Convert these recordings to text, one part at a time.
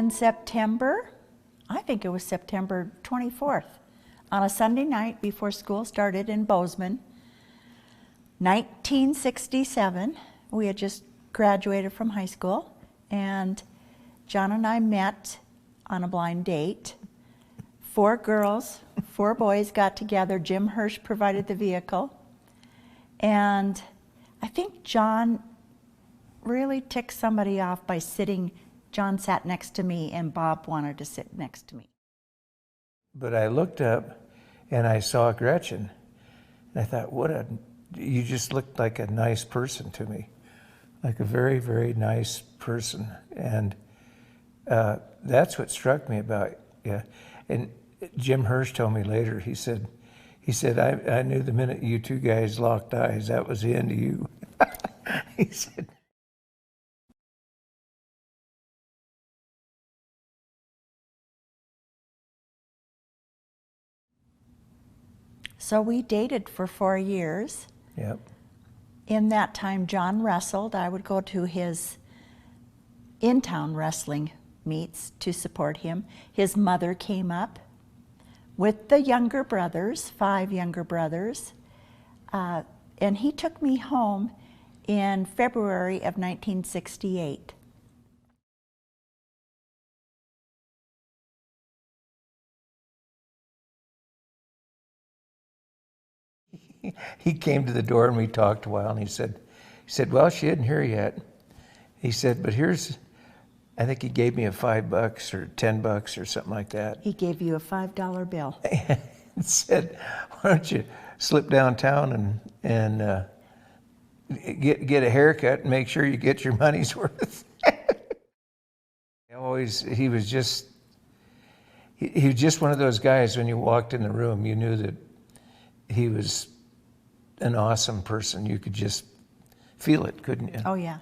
in September, I think it was September 24th, on a Sunday night before school started in Bozeman, 1967. We had just graduated from high school, and John and I met on a blind date. 4 girls, 4 boys got together. Jim Hirsch provided the vehicle. And I think John really ticked somebody off by sitting. John sat next to me, and Bob wanted to sit next to me. But I looked up and I saw Gretchen, and I thought, you just looked like a nice person to me, like a very, very nice person. And that's what struck me about you. And Jim Hirsch told me later, he said, I knew the minute you 2 guys locked eyes, that was the end of you. He said. So we dated for 4 years. Yep. In that time, John wrestled. I would go to his in-town wrestling meets to support him. His mother came up with the younger brothers, 5 younger brothers, and he took me home in February of 1968. He came to the door and we talked a while, and he said, well, she isn't here yet. He said, but I think he gave me a $5 or $10 or something like that. He gave you a $5 bill. And said, why don't you slip downtown and get a haircut and make sure you get your money's worth. He was just one of those guys, when you walked in the room, you knew that he was an awesome person. You could just feel it, couldn't you? Oh, yeah.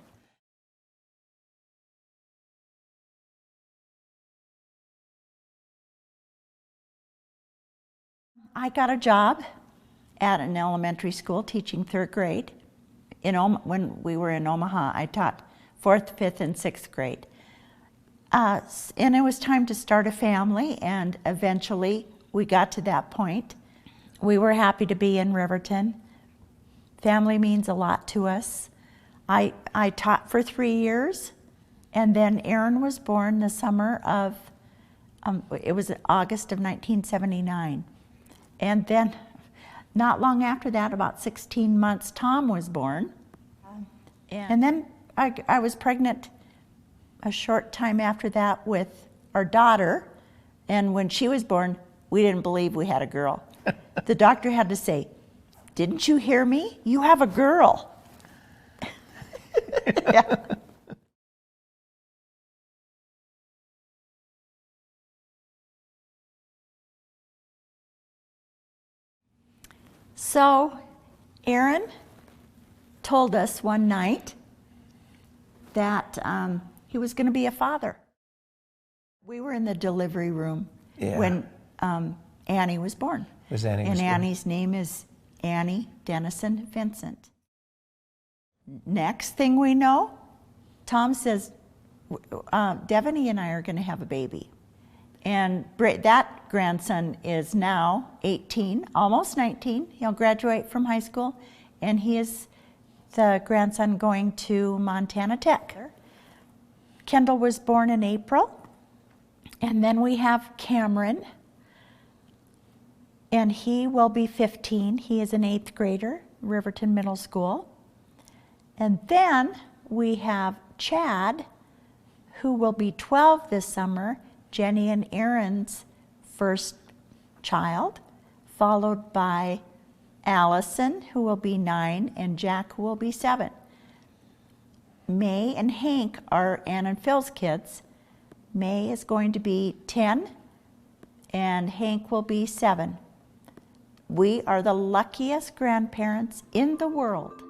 I got a job at an elementary school teaching 3rd grade. When we were in Omaha, I taught 4th, 5th, and 6th grade. And it was time to start a family, and eventually we got to that point. We were happy to be in Riverton. Family means a lot to us. I taught for 3 years, and then Aaron was born the summer of, it was August of 1979. And then not long after that, about 16 months, Tom was born. And then I was pregnant a short time after that with our daughter. And when she was born, we didn't believe we had a girl. The doctor had to say, "Didn't you hear me? You have a girl." Yeah. So Aaron told us one night that he was going to be a father. We were in the delivery room when Annie was born. Annie's name is Annie Dennison Vincent. Next thing we know, Tom says, Devaney and I are going to have a baby. And that grandson is now 18, almost 19. He'll graduate from high school, and he is the grandson going to Montana Tech. Kendall was born in April, and then we have Cameron, and he will be 15. He is an 8th grader, Riverton Middle School. And then we have Chad, who will be 12 this summer, Jenny and Aaron's first child, followed by Allison, who will be 9, and Jack, who will be 7. May and Hank are Ann and Phil's kids. May is going to be 10, and Hank will be 7. We are the luckiest grandparents in the world.